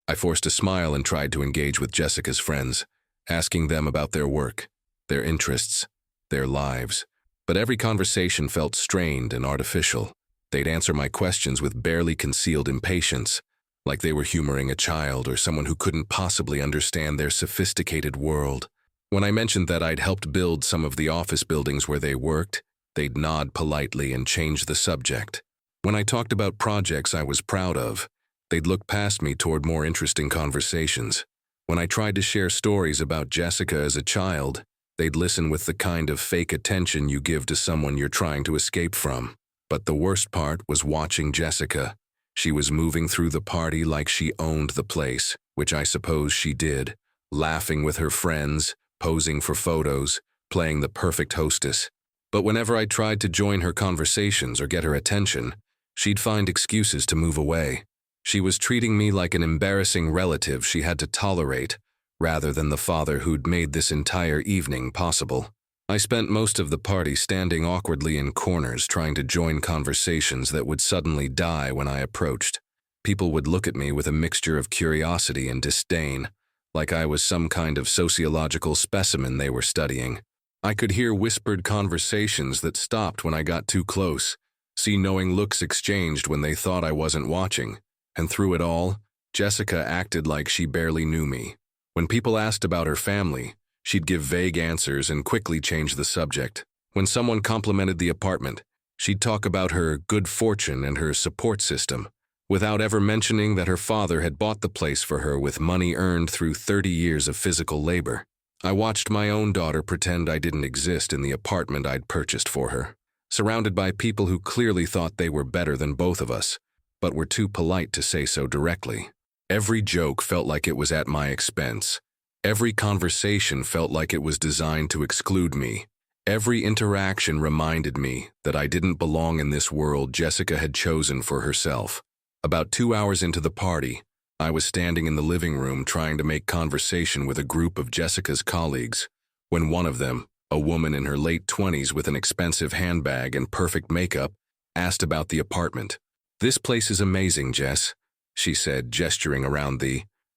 I forced a smile and tried to engage with Jessica's friends, asking them about their work, their interests, their lives. But every conversation felt strained and artificial. They'd answer my questions with barely concealed impatience, like they were humoring a child or someone who couldn't possibly understand their sophisticated world. When I mentioned that I'd helped build some of the office buildings where they worked, they'd nod politely and change the subject. When I talked about projects I was proud of, they'd look past me toward more interesting conversations. When I tried to share stories about Jessica as a child, they'd listen with the kind of fake attention you give to someone you're trying to escape from. But the worst part was watching Jessica. She was moving through the party like she owned the place, which I suppose she did, laughing with her friends, posing for photos, playing the perfect hostess. But whenever I tried to join her conversations or get her attention, she'd find excuses to move away. She was treating me like an embarrassing relative she had to tolerate, rather than the father who'd made this entire evening possible. I spent most of the party standing awkwardly in corners trying to join conversations that would suddenly die when I approached. People would look at me with a mixture of curiosity and disdain, like I was some kind of sociological specimen they were studying. I could hear whispered conversations that stopped when I got too close, see knowing looks exchanged when they thought I wasn't watching, and through it all, Jessica acted like she barely knew me. When people asked about her family, she'd give vague answers and quickly change the subject. When someone complimented the apartment, she'd talk about her good fortune and her support system, without ever mentioning that her father had bought the place for her with money earned through 30 years of physical labor. I watched my own daughter pretend I didn't exist in the apartment I'd purchased for her, surrounded by people who clearly thought they were better than both of us, but were too polite to say so directly. Every joke felt like it was at my expense. Every conversation felt like it was designed to exclude me. Every interaction reminded me that I didn't belong in this world Jessica had chosen for herself. About 2 hours into the party, I was standing in the living room trying to make conversation with a group of Jessica's colleagues, when one of them, a woman in her late 20s with an expensive handbag and perfect makeup, asked about the apartment. "This place is amazing, Jess," she said, gesturing around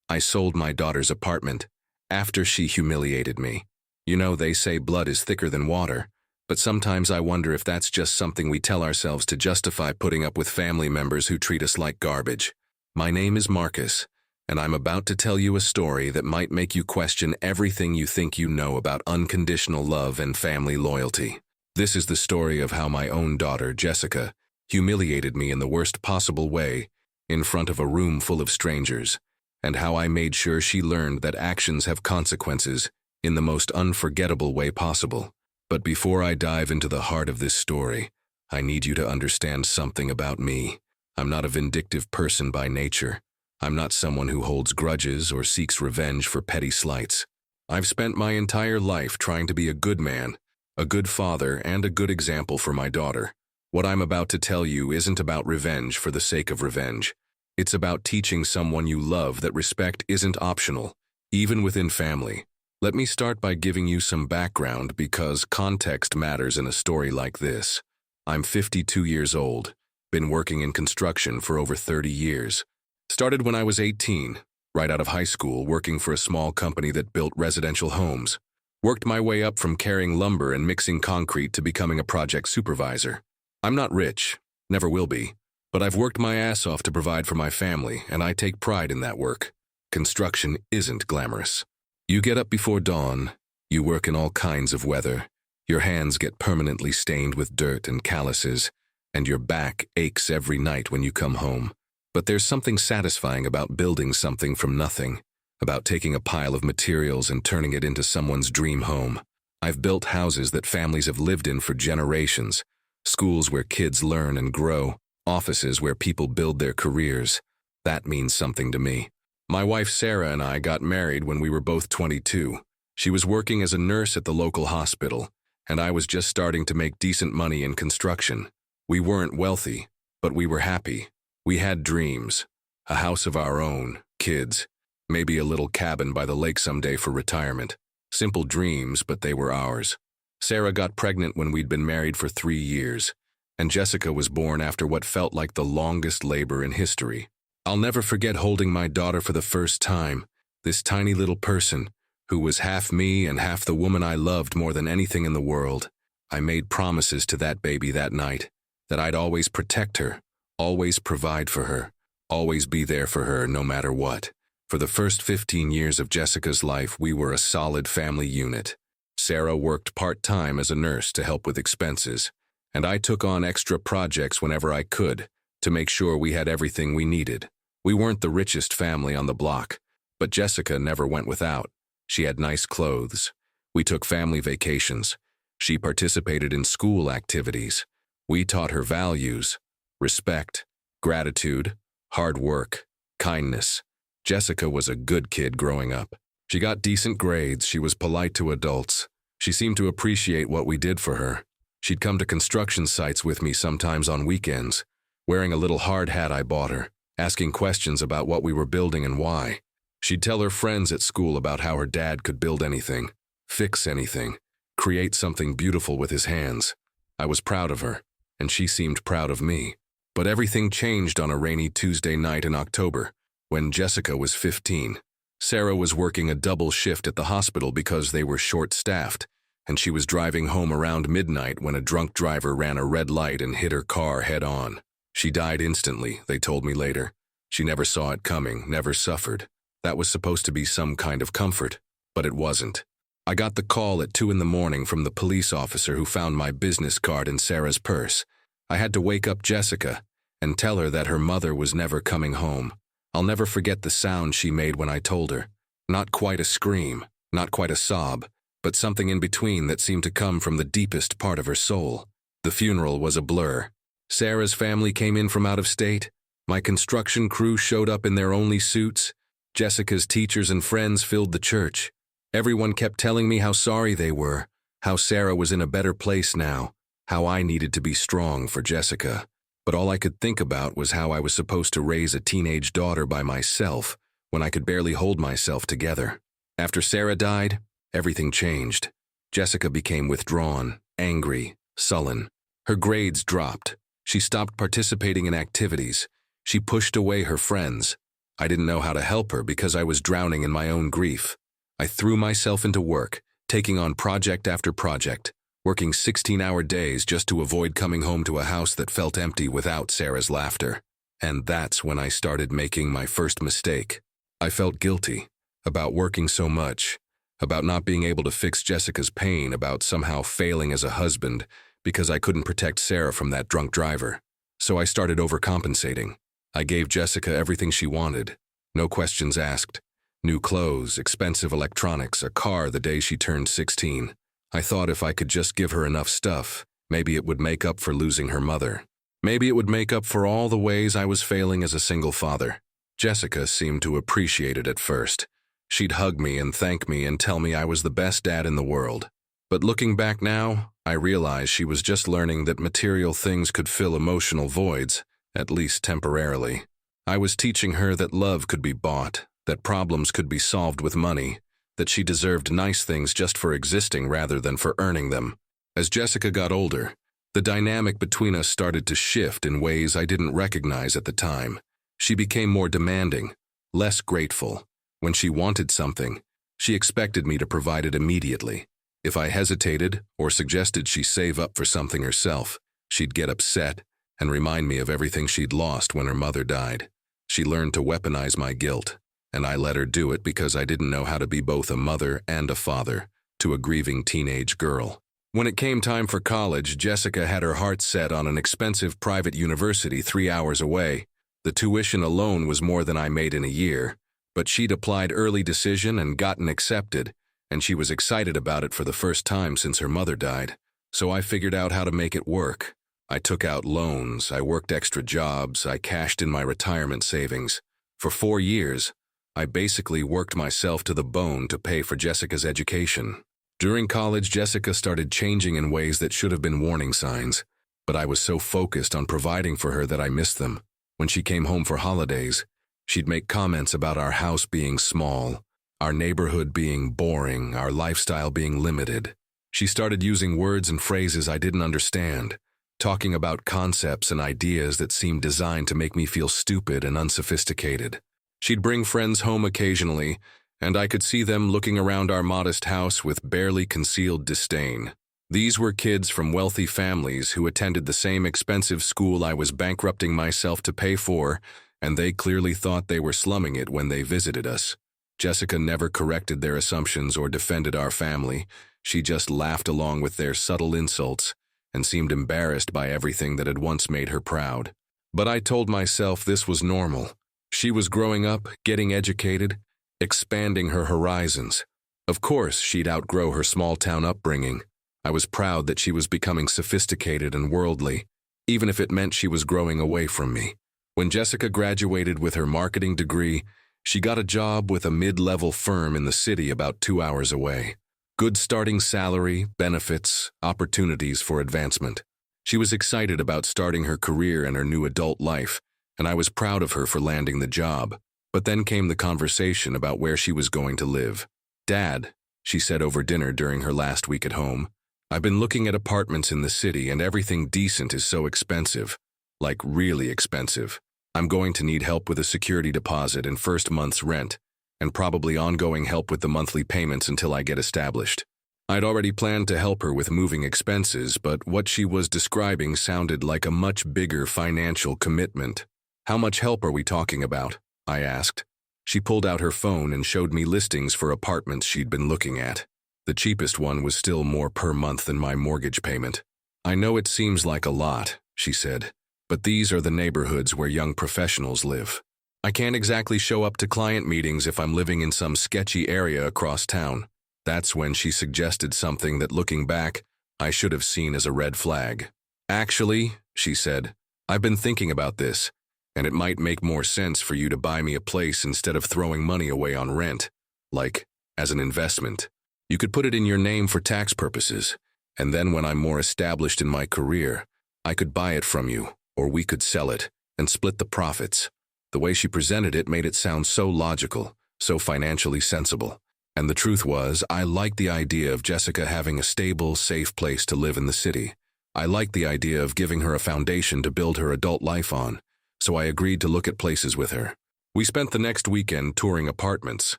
I sold my daughter's apartment after she humiliated me. You know, they say blood is thicker than water, but sometimes I wonder if that's just something we tell ourselves to justify putting up with family members who treat us like garbage. My name is Marcus, and I'm about to tell you a story that might make you question everything you think you know about unconditional love and family loyalty. This is the story of how my own daughter, Jessica, humiliated me in the worst possible way in front of a room full of strangers, and how I made sure she learned that actions have consequences in the most unforgettable way possible. But before I dive into the heart of this story, I need you to understand something about me. I'm not a vindictive person by nature. I'm not someone who holds grudges or seeks revenge for petty slights. I've spent my entire life trying to be a good man, a good father, and a good example for my daughter. What I'm about to tell you isn't about revenge for the sake of revenge. It's about teaching someone you love that respect isn't optional, even within family. Let me start by giving you some background because context matters in a story like this. I'm 52 years old, been working in construction for over 30 years. Started when I was 18, right out of high school, working for a small company that built residential homes. Worked my way up from carrying lumber and mixing concrete to becoming a project supervisor. I'm not rich, never will be, but I've worked my ass off to provide for my family, and I take pride in that work. Construction isn't glamorous. You get up before dawn, you work in all kinds of weather, your hands get permanently stained with dirt and calluses, and your back aches every night when you come home. But there's something satisfying about building something from nothing, about taking a pile of materials and turning it into someone's dream home. I've built houses that families have lived in for generations, schools where kids learn and grow, offices where people build their careers. That means something to me. My wife Sarah and I got married when we were both 22. She was working as a nurse at the local hospital, and I was just starting to make decent money in construction. We weren't wealthy, but we were happy. We had dreams, a house of our own, kids, maybe a little cabin by the lake someday for retirement. Simple dreams, but they were ours. Sarah got pregnant when we'd been married for 3 years, and Jessica was born after what felt like the longest labor in history. I'll never forget holding my daughter for the first time, this tiny little person, who was half me and half the woman I loved more than anything in the world. I made promises to that baby that night, that I'd always protect her, always provide for her, always be there for her no matter what. For the first 15 years of Jessica's life, we were a solid family unit. Sarah worked part-time as a nurse to help with expenses, and I took on extra projects whenever I could to make sure we had everything we needed. We weren't the richest family on the block, but Jessica never went without. She had nice clothes. We took family vacations. She participated in school activities. We taught her values: respect, gratitude, hard work, kindness. Jessica was a good kid growing up. She got decent grades. She was polite to adults. She seemed to appreciate what we did for her. She'd come to construction sites with me sometimes on weekends, wearing a little hard hat I bought her, asking questions about what we were building and why. She'd tell her friends at school about how her dad could build anything, fix anything, create something beautiful with his hands. I was proud of her, and she seemed proud of me. But everything changed on a rainy Tuesday night in October, when Jessica was 15. Sarah was working a double shift at the hospital because they were short-staffed, and she was driving home around midnight when a drunk driver ran a red light and hit her car head-on. She died instantly, they told me later. She never saw it coming, never suffered. That was supposed to be some kind of comfort, but it wasn't. I got the call at 2 in the morning from the police officer who found my business card in Sarah's purse. I had to wake up Jessica and tell her that her mother was never coming home. I'll never forget the sound she made when I told her. Not quite a scream, not quite a sob, but something in between that seemed to come from the deepest part of her soul. The funeral was a blur. Sarah's family came in from out of state. My construction crew showed up in their only suits. Jessica's teachers and friends filled the church. Everyone kept telling me how sorry they were, how Sarah was in a better place now, how I needed to be strong for Jessica. But all I could think about was how I was supposed to raise a teenage daughter by myself when I could barely hold myself together. After Sarah died, everything changed. Jessica became withdrawn, angry, sullen. Her grades dropped. She stopped participating in activities. She pushed away her friends. I didn't know how to help her because I was drowning in my own grief. I threw myself into work, taking on project after project, working 16-hour days just to avoid coming home to a house that felt empty without Sarah's laughter. And that's when I started making my first mistake. I felt guilty about working so much, about not being able to fix Jessica's pain, about somehow failing as a husband because I couldn't protect Sarah from that drunk driver. So I started overcompensating. I gave Jessica everything she wanted, no questions asked. New clothes, expensive electronics, a car the day she turned 16. I thought if I could just give her enough stuff, maybe it would make up for losing her mother. Maybe it would make up for all the ways I was failing as a single father. Jessica seemed to appreciate it at first. She'd hug me and thank me and tell me I was the best dad in the world. But looking back now, I realized she was just learning that material things could fill emotional voids, at least temporarily. I was teaching her that love could be bought, that problems could be solved with money, that she deserved nice things just for existing rather than for earning them. As Jessica got older, the dynamic between us started to shift in ways I didn't recognize at the time. She became more demanding, less grateful. When she wanted something, she expected me to provide it immediately. If I hesitated or suggested she save up for something herself, she'd get upset and remind me of everything she'd lost when her mother died. She learned to weaponize my guilt, and I let her do it because I didn't know how to be both a mother and a father to a grieving teenage girl. When it came time for college, Jessica had her heart set on an expensive private university 3 hours away. The tuition alone was more than I made in a year, but she'd applied early decision and gotten accepted, and she was excited about it for the first time since her mother died. So I figured out how to make it work. I took out loans, I worked extra jobs, I cashed in my retirement savings. For 4 years, I basically worked myself to the bone to pay for Jessica's education. During college, Jessica started changing in ways that should have been warning signs, but I was so focused on providing for her that I missed them. When she came home for holidays, she'd make comments about our house being small, our neighborhood being boring, our lifestyle being limited. She started using words and phrases I didn't understand, talking about concepts and ideas that seemed designed to make me feel stupid and unsophisticated. She'd bring friends home occasionally, and I could see them looking around our modest house with barely concealed disdain. These were kids from wealthy families who attended the same expensive school I was bankrupting myself to pay for, and they clearly thought they were slumming it when they visited us. Jessica never corrected their assumptions or defended our family. She just laughed along with their subtle insults and seemed embarrassed by everything that had once made her proud. But I told myself this was normal. She was growing up, getting educated, expanding her horizons. Of course, she'd outgrow her small-town upbringing. I was proud that she was becoming sophisticated and worldly, even if it meant she was growing away from me. When Jessica graduated with her marketing degree, she got a job with a mid-level firm in the city about 2 hours away. Good starting salary, benefits, opportunities for advancement. She was excited about starting her career and her new adult life, and I was proud of her for landing the job. But then came the conversation about where she was going to live. "Dad," she said over dinner during her last week at home, "I've been looking at apartments in the city and everything decent is so expensive. Like really expensive. I'm going to need help with a security deposit and first month's rent, and probably ongoing help with the monthly payments until I get established." I'd already planned to help her with moving expenses, but what she was describing sounded like a much bigger financial commitment. "How much help are we talking about?" I asked. She pulled out her phone and showed me listings for apartments she'd been looking at. The cheapest one was still more per month than my mortgage payment. "I know it seems like a lot," she said, "but these are the neighborhoods where young professionals live. I can't exactly show up to client meetings if I'm living in some sketchy area across town." That's when she suggested something that, looking back, I should have seen as a red flag. "Actually," she said, "I've been thinking about this, and it might make more sense for you to buy me a place instead of throwing money away on rent. Like, as an investment. You could put it in your name for tax purposes, and then when I'm more established in my career, I could buy it from you, or we could sell it, and split the profits." The way she presented it made it sound so logical, so financially sensible. And the truth was, I liked the idea of Jessica having a stable, safe place to live in the city. I liked the idea of giving her a foundation to build her adult life on, so I agreed to look at places with her. We spent the next weekend touring apartments,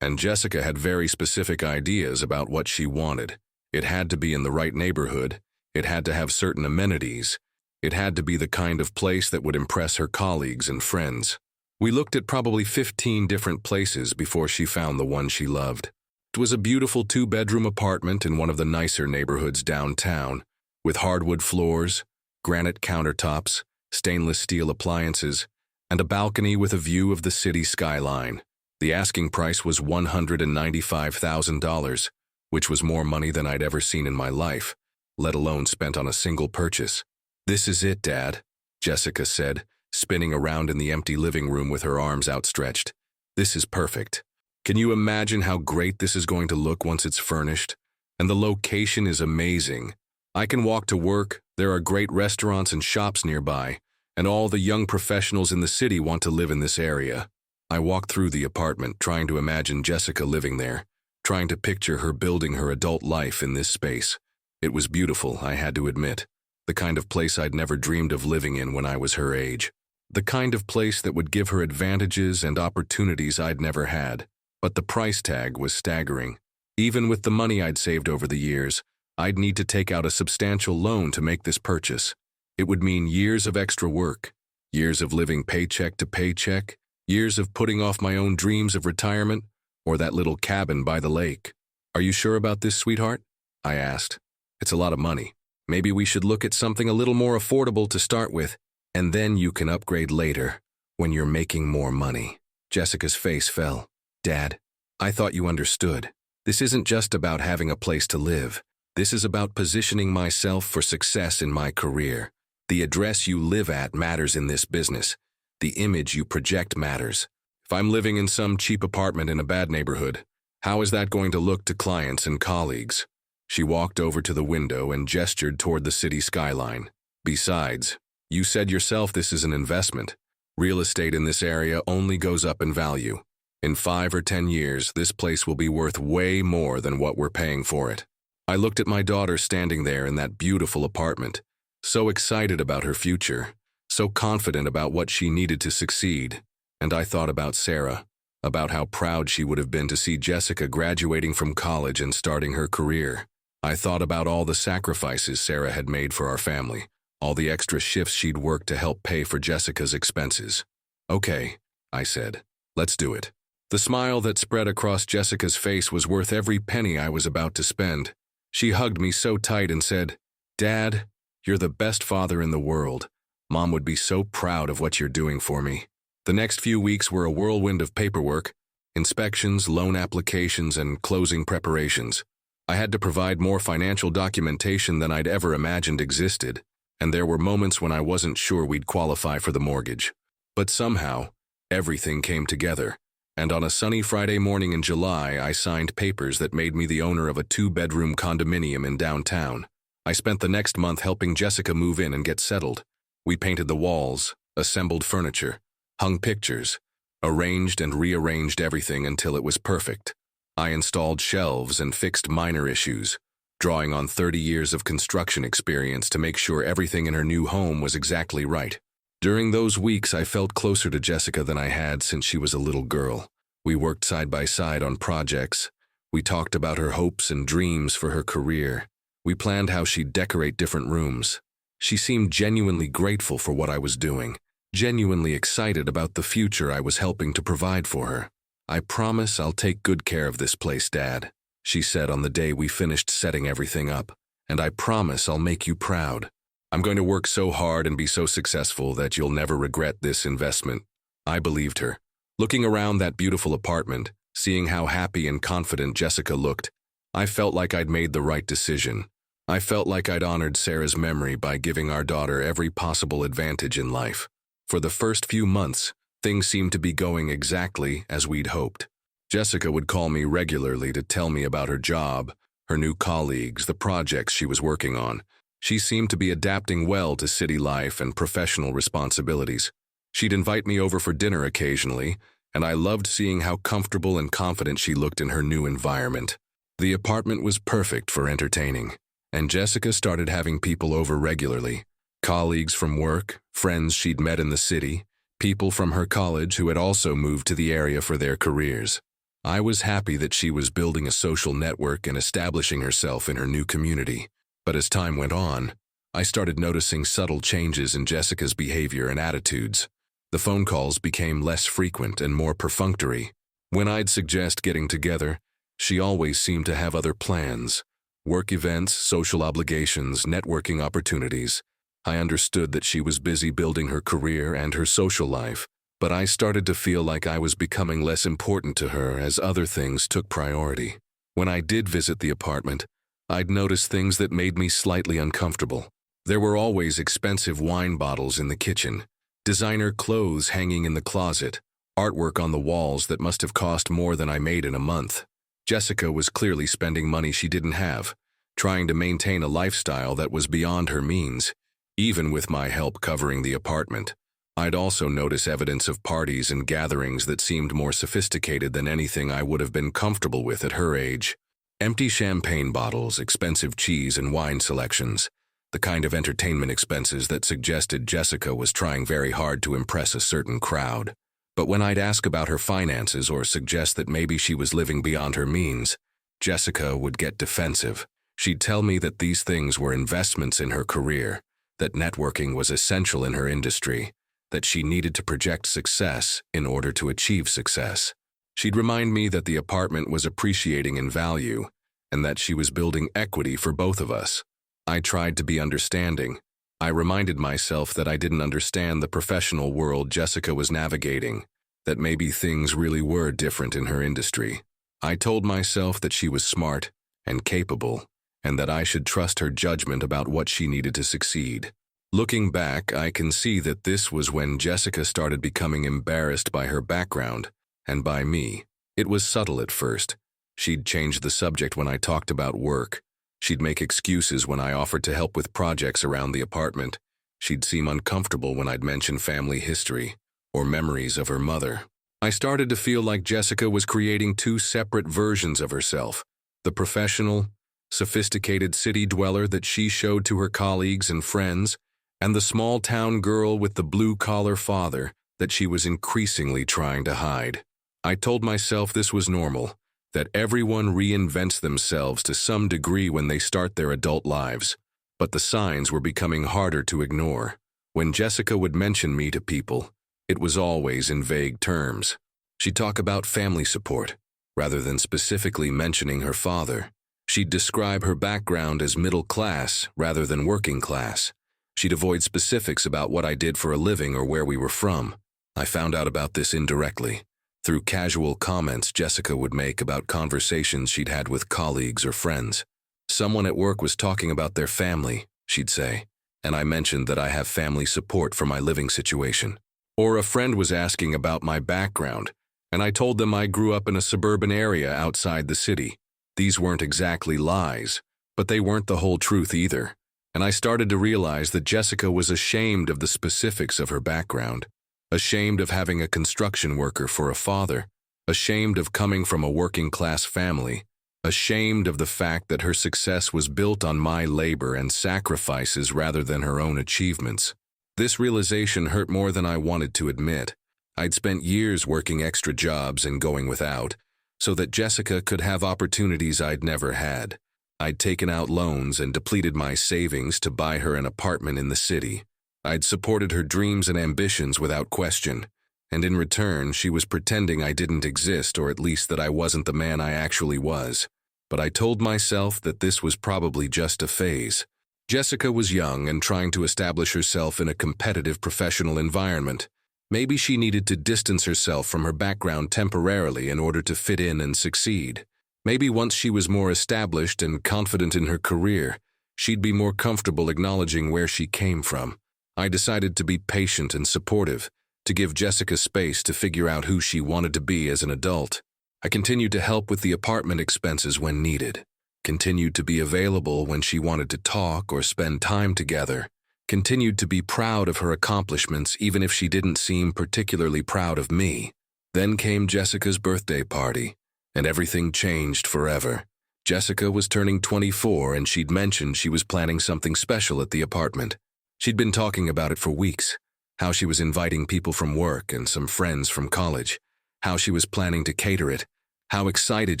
and Jessica had very specific ideas about what she wanted. It had to be in the right neighborhood, it had to have certain amenities, it had to be the kind of place that would impress her colleagues and friends. We looked at probably 15 different places before she found the one she loved. It was a beautiful 2-bedroom apartment in one of the nicer neighborhoods downtown, with hardwood floors, granite countertops, stainless steel appliances, and a balcony with a view of the city skyline. The asking price was $195,000, which was more money than I'd ever seen in my life, let alone spent on a single purchase. "This is it, Dad," Jessica said, spinning around in the empty living room with her arms outstretched. "This is perfect. Can you imagine how great this is going to look once it's furnished? And the location is amazing. I can walk to work, there are great restaurants and shops nearby, and all the young professionals in the city want to live in this area." I walked through the apartment, trying to imagine Jessica living there, trying to picture her building her adult life in this space. It was beautiful, I had to admit. The kind of place I'd never dreamed of living in when I was her age. The kind of place that would give her advantages and opportunities I'd never had. But the price tag was staggering. Even with the money I'd saved over the years, I'd need to take out a substantial loan to make this purchase. It would mean years of extra work, years of living paycheck to paycheck, years of putting off my own dreams of retirement, or that little cabin by the lake. "Are you sure about this, sweetheart?" I asked. "It's a lot of money. Maybe we should look at something a little more affordable to start with, and then you can upgrade later, when you're making more money." Jessica's face fell. "Dad, I thought you understood. This isn't just about having a place to live. This is about positioning myself for success in my career. The address you live at matters in this business. The image you project matters. If I'm living in some cheap apartment in a bad neighborhood, how is that going to look to clients and colleagues?" She walked over to the window and gestured toward the city skyline. "Besides, you said yourself this is an investment. Real estate in this area only goes up in value. In 5 or 10 years, this place will be worth way more than what we're paying for it." I looked at my daughter standing there in that beautiful apartment, so excited about her future, so confident about what she needed to succeed. And I thought about Sarah, about how proud she would have been to see Jessica graduating from college and starting her career. I thought about all the sacrifices Sarah had made for our family, all the extra shifts she'd worked to help pay for Jessica's expenses. "Okay," I said, "let's do it." The smile that spread across Jessica's face was worth every penny I was about to spend. She hugged me so tight and said, "Dad, you're the best father in the world. Mom would be so proud of what you're doing for me." The next few weeks were a whirlwind of paperwork, inspections, loan applications, and closing preparations. I had to provide more financial documentation than I'd ever imagined existed, and there were moments when I wasn't sure we'd qualify for the mortgage. But somehow, everything came together, and on a sunny Friday morning in July, I signed papers that made me the owner of a 2-bedroom condominium in downtown. I spent the next month helping Jessica move in and get settled. We painted the walls, assembled furniture, hung pictures, arranged and rearranged everything until it was perfect. I installed shelves and fixed minor issues, drawing on 30 years of construction experience to make sure everything in her new home was exactly right. During those weeks, I felt closer to Jessica than I had since she was a little girl. We worked side by side on projects. We talked about her hopes and dreams for her career. We planned how she'd decorate different rooms. She seemed genuinely grateful for what I was doing, genuinely excited about the future I was helping to provide for her. "I promise I'll take good care of this place, Dad," she said on the day we finished setting everything up. "And I promise I'll make you proud. I'm going to work so hard and be so successful that you'll never regret this investment." I believed her. Looking around that beautiful apartment, seeing how happy and confident Jessica looked, I felt like I'd made the right decision. I felt like I'd honored Sarah's memory by giving our daughter every possible advantage in life. For the first few months, things seemed to be going exactly as we'd hoped. Jessica would call me regularly to tell me about her job, her new colleagues, the projects she was working on. She seemed to be adapting well to city life and professional responsibilities. She'd invite me over for dinner occasionally, and I loved seeing how comfortable and confident she looked in her new environment. The apartment was perfect for entertaining, and Jessica started having people over regularly. Colleagues from work, friends she'd met in the city, people from her college who had also moved to the area for their careers. I was happy that she was building a social network and establishing herself in her new community. But as time went on, I started noticing subtle changes in Jessica's behavior and attitudes. The phone calls became less frequent and more perfunctory. When I'd suggest getting together, she always seemed to have other plans. Work events, social obligations, networking opportunities. I understood that she was busy building her career and her social life, but I started to feel like I was becoming less important to her as other things took priority. When I did visit the apartment, I'd notice things that made me slightly uncomfortable. There were always expensive wine bottles in the kitchen, designer clothes hanging in the closet, artwork on the walls that must have cost more than I made in a month. Jessica was clearly spending money she didn't have, trying to maintain a lifestyle that was beyond her means, even with my help covering the apartment. I'd also notice evidence of parties and gatherings that seemed more sophisticated than anything I would have been comfortable with at her age. Empty champagne bottles, expensive cheese and wine selections, the kind of entertainment expenses that suggested Jessica was trying very hard to impress a certain crowd. But when I'd ask about her finances or suggest that maybe she was living beyond her means, Jessica would get defensive. She'd tell me that these things were investments in her career, that networking was essential in her industry, that she needed to project success in order to achieve success. She'd remind me that the apartment was appreciating in value and that she was building equity for both of us. I tried to be understanding. I reminded myself that I didn't understand the professional world Jessica was navigating, that maybe things really were different in her industry. I told myself that she was smart and capable, and that I should trust her judgment about what she needed to succeed. Looking back, I can see that this was when Jessica started becoming embarrassed by her background and by me. It was subtle at first. She'd change the subject when I talked about work. She'd make excuses when I offered to help with projects around the apartment. She'd seem uncomfortable when I'd mention family history or memories of her mother. I started to feel like Jessica was creating two separate versions of herself, the professional, sophisticated city dweller that she showed to her colleagues and friends, and the small-town girl with the blue-collar father that she was increasingly trying to hide. I told myself this was normal, that everyone reinvents themselves to some degree when they start their adult lives, but the signs were becoming harder to ignore. When Jessica would mention me to people, it was always in vague terms. She'd talk about family support, rather than specifically mentioning her father. She'd describe her background as middle class rather than working class. She'd avoid specifics about what I did for a living or where we were from. I found out about this indirectly, through casual comments Jessica would make about conversations she'd had with colleagues or friends. Someone at work was talking about their family, she'd say, and I mentioned that I have family support for my living situation. Or a friend was asking about my background, and I told them I grew up in a suburban area outside the city. These weren't exactly lies, but they weren't the whole truth either. And I started to realize that Jessica was ashamed of the specifics of her background, ashamed of having a construction worker for a father, ashamed of coming from a working-class family, ashamed of the fact that her success was built on my labor and sacrifices rather than her own achievements. This realization hurt more than I wanted to admit. I'd spent years working extra jobs and going without, so that Jessica could have opportunities I'd never had. I'd taken out loans and depleted my savings to buy her an apartment in the city. I'd supported her dreams and ambitions without question, and in return she was pretending I didn't exist, or at least that I wasn't the man I actually was. But I told myself that this was probably just a phase. Jessica was young and trying to establish herself in a competitive professional environment. Maybe she needed to distance herself from her background temporarily in order to fit in and succeed. Maybe once she was more established and confident in her career, she'd be more comfortable acknowledging where she came from. I decided to be patient and supportive, to give Jessica space to figure out who she wanted to be as an adult. I continued to help with the apartment expenses when needed, continued to be available when she wanted to talk or spend time together, continued to be proud of her accomplishments even if she didn't seem particularly proud of me. Then came Jessica's birthday party, and everything changed forever. Jessica was turning 24 and she'd mentioned she was planning something special at the apartment. She'd been talking about it for weeks, how she was inviting people from work and some friends from college, how she was planning to cater it, how excited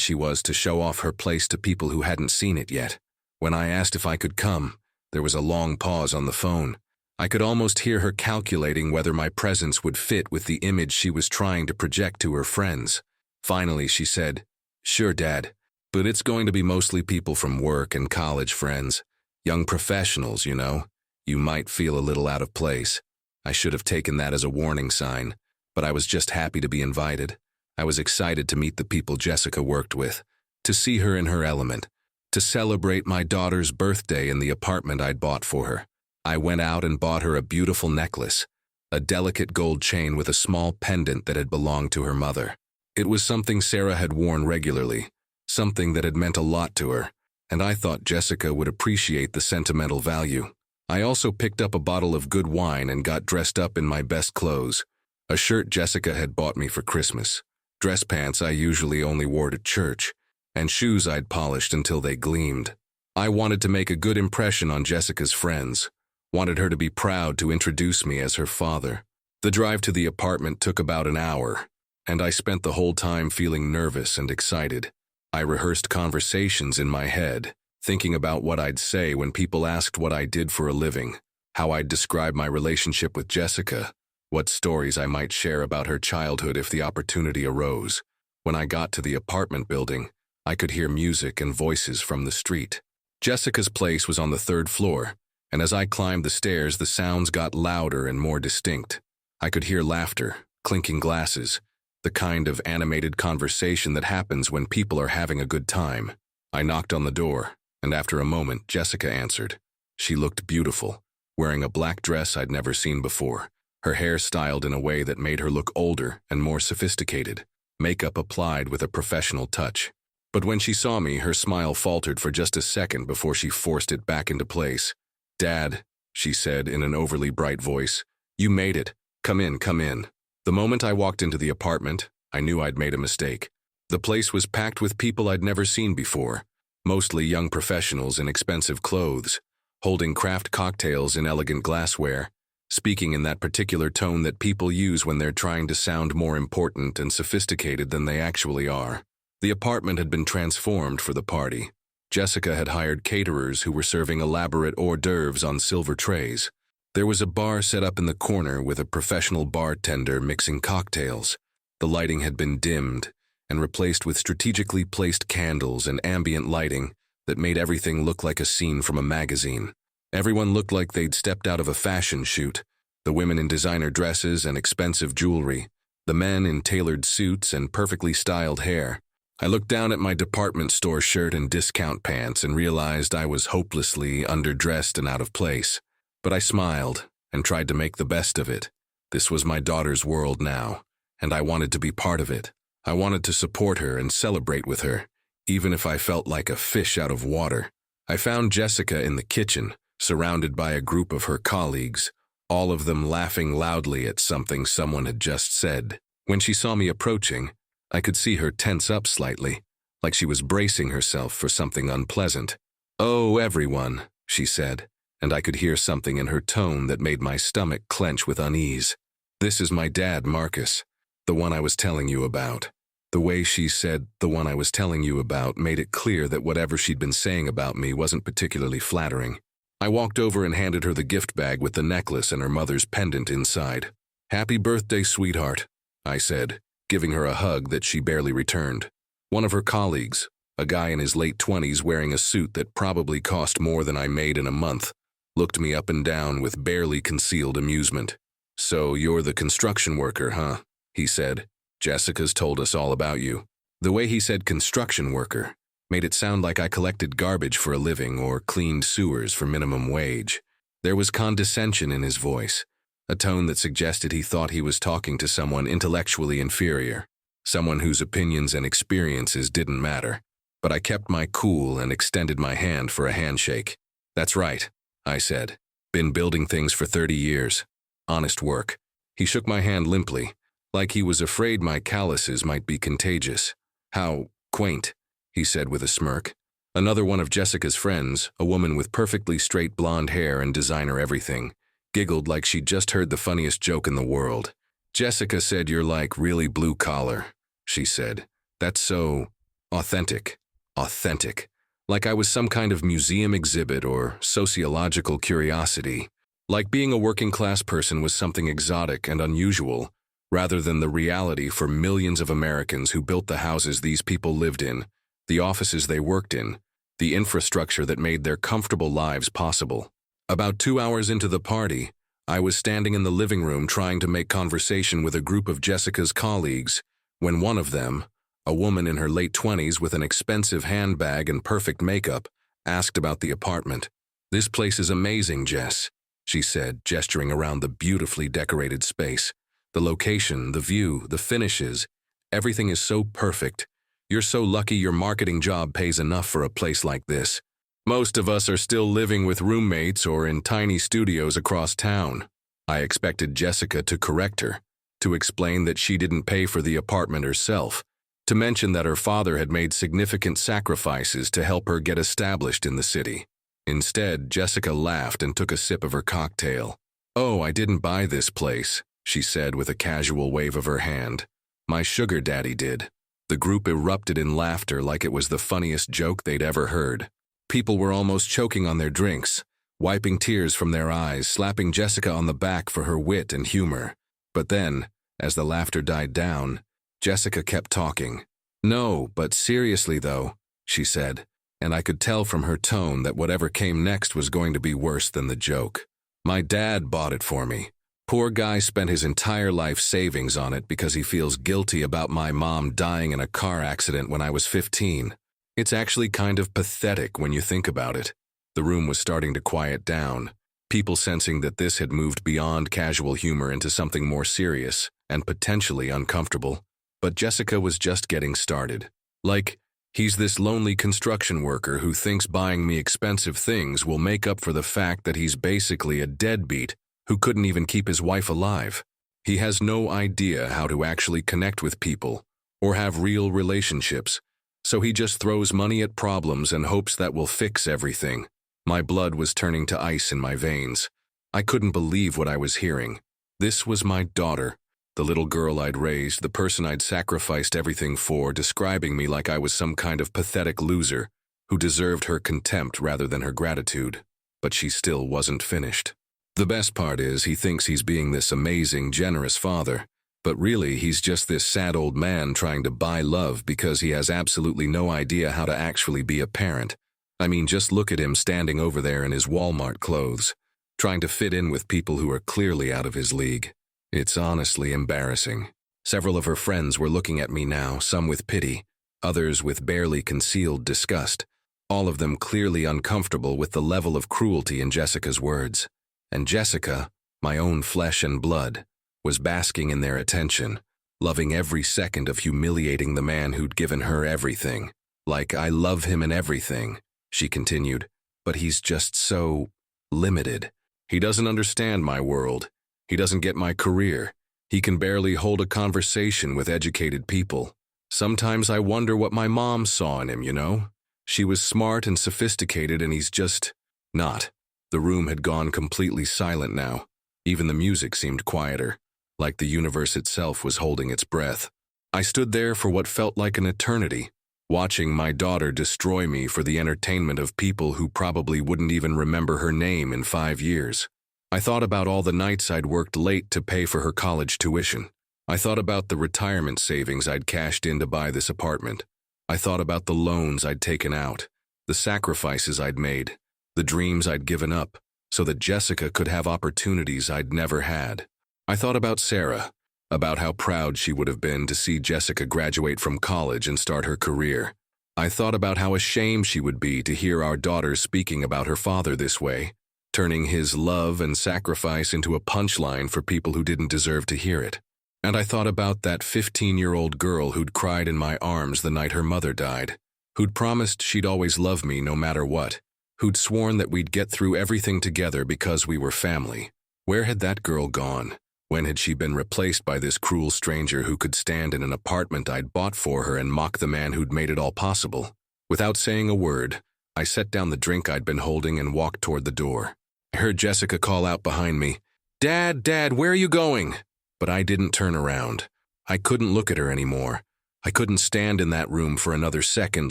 she was to show off her place to people who hadn't seen it yet. When I asked if I could come, there was a long pause on the phone. I could almost hear her calculating whether my presence would fit with the image she was trying to project to her friends. Finally, she said, "Sure, Dad, but it's going to be mostly people from work and college friends. Young professionals, you know. You might feel a little out of place." I should have taken that as a warning sign, but I was just happy to be invited. I was excited to meet the people Jessica worked with, to see her in her element, to celebrate my daughter's birthday in the apartment I'd bought for her. I went out and bought her a beautiful necklace, a delicate gold chain with a small pendant that had belonged to her mother. It was something Sarah had worn regularly, something that had meant a lot to her, and I thought Jessica would appreciate the sentimental value. I also picked up a bottle of good wine and got dressed up in my best clothes, a shirt Jessica had bought me for Christmas, dress pants I usually only wore to church, and shoes I'd polished until they gleamed. I wanted to make a good impression on Jessica's friends, wanted her to be proud to introduce me as her father. The drive to the apartment took about an hour, and I spent the whole time feeling nervous and excited. I rehearsed conversations in my head, thinking about what I'd say when people asked what I did for a living, how I'd describe my relationship with Jessica, what stories I might share about her childhood if the opportunity arose. When I got to the apartment building, I could hear music and voices from the street. Jessica's place was on the 3rd floor, and as I climbed the stairs, the sounds got louder and more distinct. I could hear laughter, clinking glasses, the kind of animated conversation that happens when people are having a good time. I knocked on the door, and after a moment, Jessica answered. She looked beautiful, wearing a black dress I'd never seen before, her hair styled in a way that made her look older and more sophisticated, makeup applied with a professional touch. But when she saw me, her smile faltered for just a second before she forced it back into place. "Dad," she said in an overly bright voice, "you made it. Come in, come in." The moment I walked into the apartment, I knew I'd made a mistake. The place was packed with people I'd never seen before. mostly young professionals in expensive clothes, holding craft cocktails in elegant glassware, speaking in that particular tone that people use when they're trying to sound more important and sophisticated than they actually are. The apartment had been transformed for the party. Jessica had hired caterers who were serving elaborate hors d'oeuvres on silver trays. There was a bar set up in the corner with a professional bartender mixing cocktails. The lighting had been dimmed and replaced with strategically placed candles and ambient lighting that made everything look like a scene from a magazine. Everyone looked like they'd stepped out of a fashion shoot, the women in designer dresses and expensive jewelry, the men in tailored suits and perfectly styled hair. I looked down at my department store shirt and discount pants and realized I was hopelessly underdressed and out of place. But I smiled and tried to make the best of it. This was my daughter's world now, and I wanted to be part of it. I wanted to support her and celebrate with her, even if I felt like a fish out of water. I found Jessica in the kitchen, surrounded by a group of her colleagues, all of them laughing loudly at something someone had just said. When she saw me approaching, I could see her tense up slightly, like she was bracing herself for something unpleasant. "Oh, everyone," she said, and I could hear something in her tone that made my stomach clench with unease. "This is my dad, Marcus, the one I was telling you about." The way she said "the one I was telling you about" made it clear that whatever she'd been saying about me wasn't particularly flattering. I walked over and handed her the gift bag with the necklace and her mother's pendant inside. "Happy birthday, sweetheart," I said, giving her a hug that she barely returned. One of her colleagues, a guy in his late 20s wearing a suit that probably cost more than I made in a month, looked me up and down with barely concealed amusement. "So you're the construction worker, huh?" he said. "Jessica's told us all about you." The way he said construction worker made it sound like I collected garbage for a living or cleaned sewers for minimum wage. There was condescension in his voice, a tone that suggested he thought he was talking to someone intellectually inferior, someone whose opinions and experiences didn't matter. But I kept my cool and extended my hand for a handshake. "That's right," I said. "Been building things for 30 years. Honest work." He shook my hand limply, like he was afraid my calluses might be contagious. "How quaint," he said with a smirk. Another one of Jessica's friends, a woman with perfectly straight blonde hair and designer everything, giggled like she'd just heard the funniest joke in the world. "Jessica said you're like really blue collar," she said. "That's so authentic. Authentic. Like I was some kind of museum exhibit or sociological curiosity. Like being a working class person was something exotic and unusual, rather than the reality for millions of Americans who built the houses these people lived in, the offices they worked in, the infrastructure that made their comfortable lives possible." About 2 hours into the party, I was standing in the living room trying to make conversation with a group of Jessica's colleagues, when one of them, a woman in her late 20s with an expensive handbag and perfect makeup, asked about the apartment. "This place is amazing, Jess," she said, gesturing around the beautifully decorated space. "The location, the view, the finishes, everything is so perfect. You're so lucky your marketing job pays enough for a place like this. Most of us are still living with roommates or in tiny studios across town." I expected Jessica to correct her, to explain that she didn't pay for the apartment herself, to mention that her father had made significant sacrifices to help her get established in the city. Instead, Jessica laughed and took a sip of her cocktail. "Oh, I didn't buy this place," she said with a casual wave of her hand. "My sugar daddy did." The group erupted in laughter like it was the funniest joke they'd ever heard. People were almost choking on their drinks, wiping tears from their eyes, slapping Jessica on the back for her wit and humor. But then, as the laughter died down, Jessica kept talking. "No, but seriously though," she said, and I could tell from her tone that whatever came next was going to be worse than the joke. "My dad bought it for me. Poor guy spent his entire life savings on it because he feels guilty about my mom dying in a car accident when I was 15. It's actually kind of pathetic when you think about it." The room was starting to quiet down, people sensing that this had moved beyond casual humor into something more serious and potentially uncomfortable. But Jessica was just getting started. Like, "He's this lonely construction worker who thinks buying me expensive things will make up for the fact that he's basically a deadbeat who couldn't even keep his wife alive. He has no idea how to actually connect with people or have real relationships. So he just throws money at problems and hopes that will fix everything. My blood was turning to ice in my veins. I couldn't believe what I was hearing. This was my daughter, the little girl I'd raised, the person I'd sacrificed everything for, describing me like I was some kind of pathetic loser who deserved her contempt rather than her gratitude. But she still wasn't finished. The best part is he thinks he's being this amazing, generous father, but really he's just this sad old man trying to buy love because he has absolutely no idea how to actually be a parent. I mean, just look at him standing over there in his Walmart clothes, trying to fit in with people who are clearly out of his league. It's honestly embarrassing. Several of her friends were looking at me now, some with pity, others with barely concealed disgust, all of them clearly uncomfortable with the level of cruelty in Jessica's words. And Jessica, my own flesh and blood, was basking in their attention, loving every second of humiliating the man who'd given her everything. Like, I love him and everything, she continued, but he's just so limited. He doesn't understand my world. He doesn't get my career. He can barely hold a conversation with educated people. Sometimes I wonder what my mom saw in him, you know? She was smart and sophisticated, and he's just not. The room had gone completely silent now. Even the music seemed quieter, like the universe itself was holding its breath. I stood there for what felt like an eternity, watching my daughter destroy me for the entertainment of people who probably wouldn't even remember her name in 5 years. I thought about all the nights I'd worked late to pay for her college tuition. I thought about the retirement savings I'd cashed in to buy this apartment. I thought about the loans I'd taken out, the sacrifices I'd made, the dreams I'd given up, so that Jessica could have opportunities I'd never had. I thought about Sarah, about how proud she would have been to see Jessica graduate from college and start her career. I thought about how ashamed she would be to hear our daughter speaking about her father this way, turning his love and sacrifice into a punchline for people who didn't deserve to hear it. And I thought about that 15-year-old girl who'd cried in my arms the night her mother died, who'd promised she'd always love me no matter what, who'd sworn that we'd get through everything together because we were family. Where had that girl gone? When had she been replaced by this cruel stranger who could stand in an apartment I'd bought for her and mock the man who'd made it all possible? Without saying a word, I set down the drink I'd been holding and walked toward the door. I heard Jessica call out behind me, "Dad, Dad, where are you going?" But I didn't turn around. I couldn't look at her anymore. I couldn't stand in that room for another second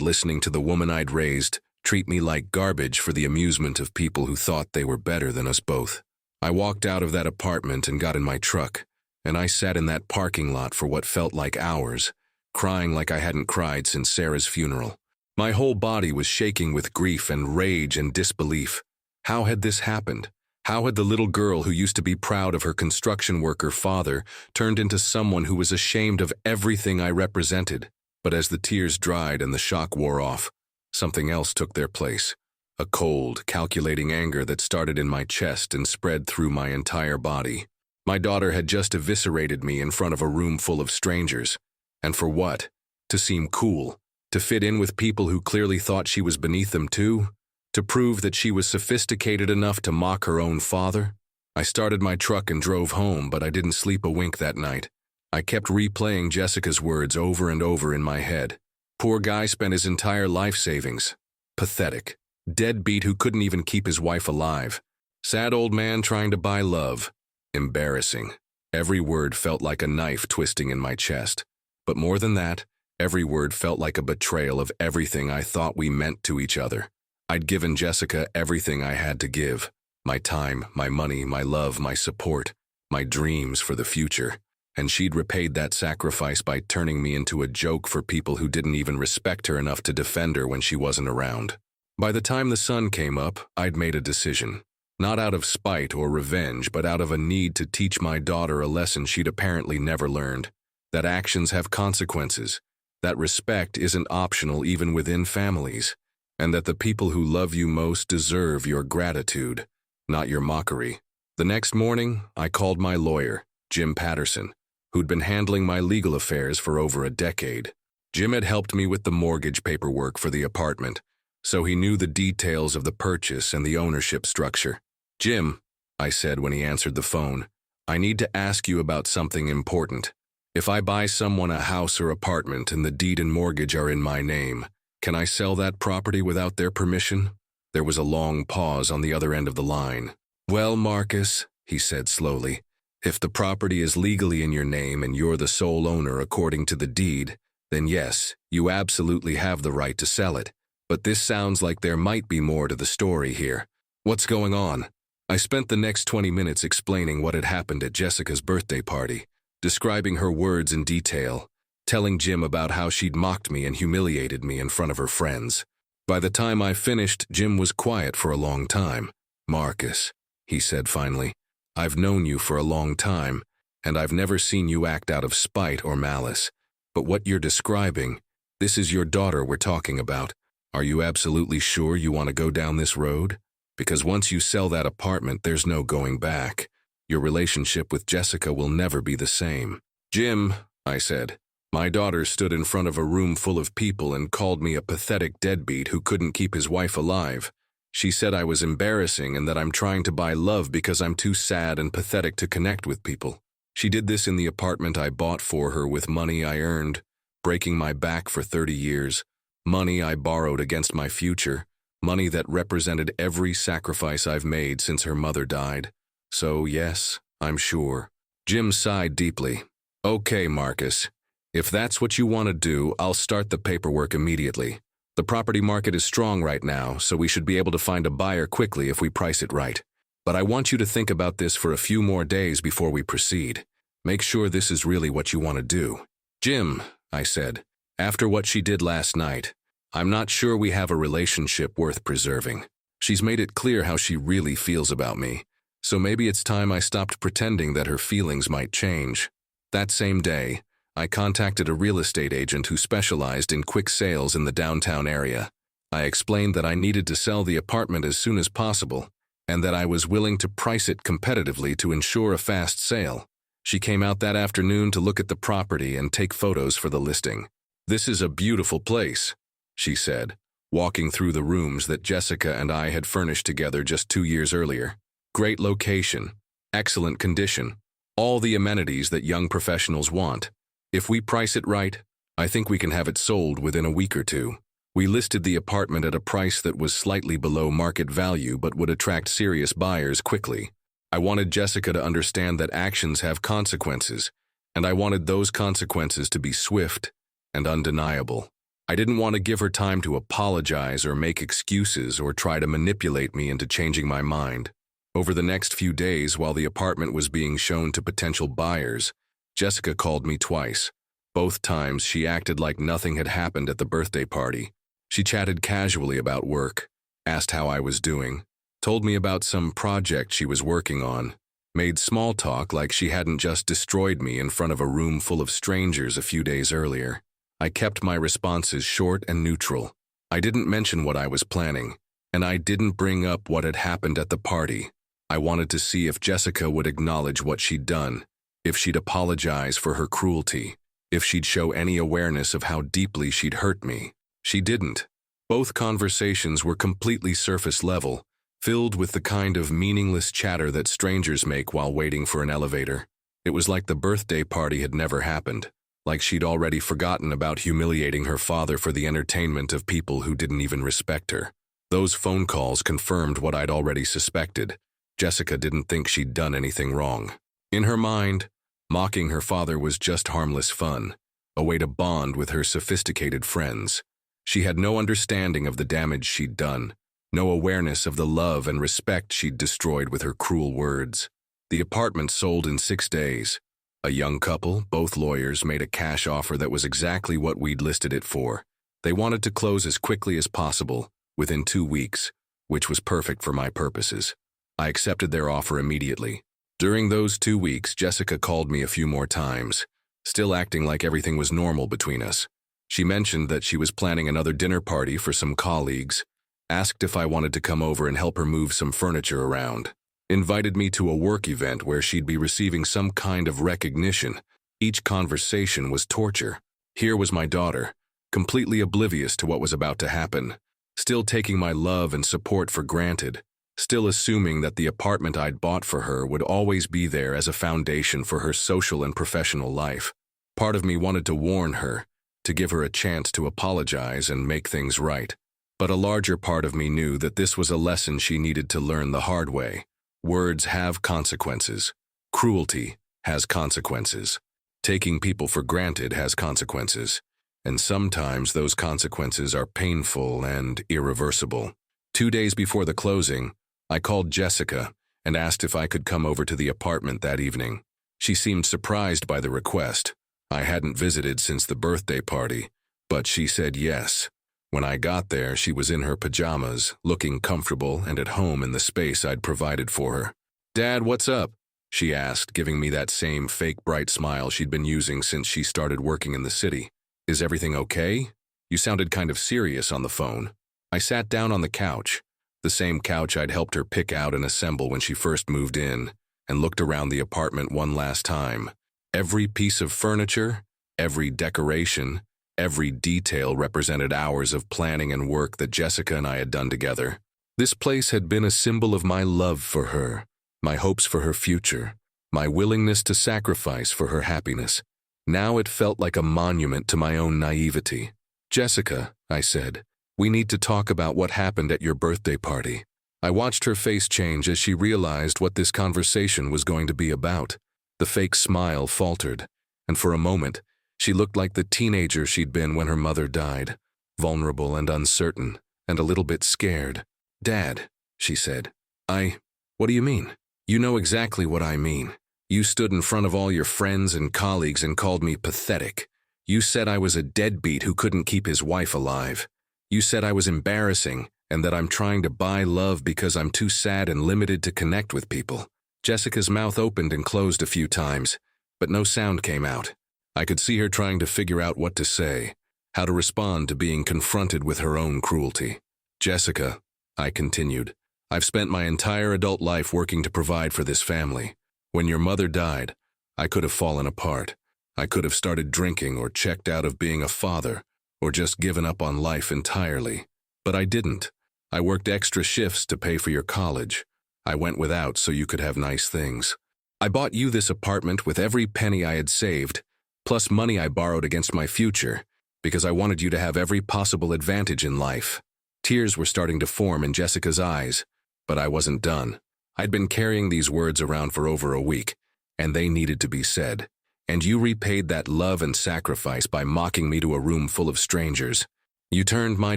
listening to the woman I'd raised treat me like garbage for the amusement of people who thought they were better than us both. I walked out of that apartment and got in my truck, and I sat in that parking lot for what felt like hours, crying like I hadn't cried since Sarah's funeral. My whole body was shaking with grief and rage and disbelief. How had this happened? How had the little girl who used to be proud of her construction worker father turned into someone who was ashamed of everything I represented? But as the tears dried and the shock wore off, something else took their place. A cold, calculating anger that started in my chest and spread through my entire body. My daughter had just eviscerated me in front of a room full of strangers. And for what? To seem cool? To fit in with people who clearly thought she was beneath them too? To prove that she was sophisticated enough to mock her own father? I started my truck and drove home, but I didn't sleep a wink that night. I kept replaying Jessica's words over and over in my head. Poor guy spent his entire life savings. Pathetic. Deadbeat who couldn't even keep his wife alive. Sad old man trying to buy love. Embarrassing. Every word felt like a knife twisting in my chest. But more than that, every word felt like a betrayal of everything I thought we meant to each other. I'd given Jessica everything I had to give. My time, my money, my love, my support, my dreams for the future. And she'd repaid that sacrifice by turning me into a joke for people who didn't even respect her enough to defend her when she wasn't around. By the time the sun came up, I'd made a decision. Not out of spite or revenge, but out of a need to teach my daughter a lesson she'd apparently never learned. That actions have consequences. That respect isn't optional even within families. And that the people who love you most deserve your gratitude, not your mockery. The next morning, I called my lawyer, Jim Patterson, who'd been handling my legal affairs for over a decade. Jim had helped me with the mortgage paperwork for the apartment, so he knew the details of the purchase and the ownership structure. "Jim," I said when he answered the phone, "I need to ask you about something important." If I buy someone a house or apartment and the deed and mortgage are in my name, can I sell that property without their permission? There was a long pause on the other end of the line. Well, Marcus, he said slowly, if the property is legally in your name and you're the sole owner according to the deed, then yes, you absolutely have the right to sell it. But this sounds like there might be more to the story here. What's going on? I spent the next 20 minutes explaining what had happened at Jessica's birthday party, describing her words in detail, telling Jim about how she'd mocked me and humiliated me in front of her friends. By the time I finished, Jim was quiet for a long time. Marcus, he said finally, I've known you for a long time, and I've never seen you act out of spite or malice. But what you're describing, this is your daughter we're talking about. Are you absolutely sure you want to go down this road? Because once you sell that apartment, there's no going back. Your relationship with Jessica will never be the same. Jim, I said, my daughter stood in front of a room full of people and called me a pathetic deadbeat who couldn't keep his wife alive. She said I was embarrassing and that I'm trying to buy love because I'm too sad and pathetic to connect with people. She did this in the apartment I bought for her with money I earned, breaking my back for 30 years, money I borrowed against my future, money that represented every sacrifice I've made since her mother died. So yes, I'm sure. Jim sighed deeply. Okay, Marcus. If that's what you want to do, I'll start the paperwork immediately. The property market is strong right now, so we should be able to find a buyer quickly if we price it right. But I want you to think about this for a few more days before we proceed. Make sure this is really what you want to do. Jim, I said, after what she did last night, I'm not sure we have a relationship worth preserving. She's made it clear how she really feels about me, so maybe it's time I stopped pretending that her feelings might change. That same day, I contacted a real estate agent who specialized in quick sales in the downtown area. I explained that I needed to sell the apartment as soon as possible, and that I was willing to price it competitively to ensure a fast sale. She came out that afternoon to look at the property and take photos for the listing. This is a beautiful place, she said, walking through the rooms that Jessica and I had furnished together just 2 years earlier. Great location, excellent condition, all the amenities that young professionals want. If we price it right, I think we can have it sold within a week or two. We listed the apartment at a price that was slightly below market value but would attract serious buyers quickly. I wanted Jessica to understand that actions have consequences, and I wanted those consequences to be swift and undeniable. I didn't want to give her time to apologize or make excuses or try to manipulate me into changing my mind. Over the next few days, while the apartment was being shown to potential buyers, Jessica called me twice. Both times she acted like nothing had happened at the birthday party. She chatted casually about work, asked how I was doing, told me about some project she was working on, made small talk like she hadn't just destroyed me in front of a room full of strangers a few days earlier. I kept my responses short and neutral. I didn't mention what I was planning, and I didn't bring up what had happened at the party. I wanted to see if Jessica would acknowledge what she'd done, if she'd apologize for her cruelty, if she'd show any awareness of how deeply she'd hurt me. She didn't. Both conversations were completely surface level, filled with the kind of meaningless chatter that strangers make while waiting for an elevator. It was like the birthday party had never happened, like she'd already forgotten about humiliating her father for the entertainment of people who didn't even respect her. Those phone calls confirmed what I'd already suspected. Jessica didn't think she'd done anything wrong. In her mind, mocking her father was just harmless fun, a way to bond with her sophisticated friends. She had no understanding of the damage she'd done, no awareness of the love and respect she'd destroyed with her cruel words. The apartment sold in 6 days. A young couple, both lawyers, made a cash offer that was exactly what we'd listed it for. They wanted to close as quickly as possible, within 2 weeks, which was perfect for my purposes. I accepted their offer immediately. During those 2 weeks, Jessica called me a few more times, still acting like everything was normal between us. She mentioned that she was planning another dinner party for some colleagues, asked if I wanted to come over and help her move some furniture around, invited me to a work event where she'd be receiving some kind of recognition. Each conversation was torture. Here was my daughter, completely oblivious to what was about to happen, still taking my love and support for granted, still assuming that the apartment I'd bought for her would always be there as a foundation for her social and professional life. Part of me wanted to warn her, to give her a chance to apologize and make things right. But a larger part of me knew that this was a lesson she needed to learn the hard way. Words have consequences. Cruelty has consequences. Taking people for granted has consequences. And sometimes those consequences are painful and irreversible. 2 days before the closing, I called Jessica and asked if I could come over to the apartment that evening. She seemed surprised by the request. I hadn't visited since the birthday party, but she said yes. When I got there, she was in her pajamas, looking comfortable and at home in the space I'd provided for her. "Dad, what's up?" she asked, giving me that same fake bright smile she'd been using since she started working in the city. "Is everything okay? You sounded kind of serious on the phone." I sat down on the couch, the same couch I'd helped her pick out and assemble when she first moved in, and looked around the apartment one last time. Every piece of furniture, every decoration, every detail represented hours of planning and work that Jessica and I had done together. This place had been a symbol of my love for her, my hopes for her future, my willingness to sacrifice for her happiness. Now it felt like a monument to my own naivety. "Jessica," I said, "we need to talk about what happened at your birthday party." I watched her face change as she realized what this conversation was going to be about. The fake smile faltered, and for a moment, she looked like the teenager she'd been when her mother died, vulnerable and uncertain, and a little bit scared. "Dad," she said, What do you mean?" "You know exactly what I mean. You stood in front of all your friends and colleagues and called me pathetic. You said I was a deadbeat who couldn't keep his wife alive. You said I was embarrassing and that I'm trying to buy love because I'm too sad and limited to connect with people." Jessica's mouth opened and closed a few times, but no sound came out. I could see her trying to figure out what to say, how to respond to being confronted with her own cruelty. "Jessica," I continued, "I've spent my entire adult life working to provide for this family. When your mother died, I could have fallen apart. I could have started drinking or checked out of being a father, or just given up on life entirely. But I didn't. I worked extra shifts to pay for your college. I went without so you could have nice things. I bought you this apartment with every penny I had saved, plus money I borrowed against my future, because I wanted you to have every possible advantage in life." Tears were starting to form in Jessica's eyes, but I wasn't done. I'd been carrying these words around for over a week, and they needed to be said. "And you repaid that love and sacrifice by mocking me to a room full of strangers. You turned my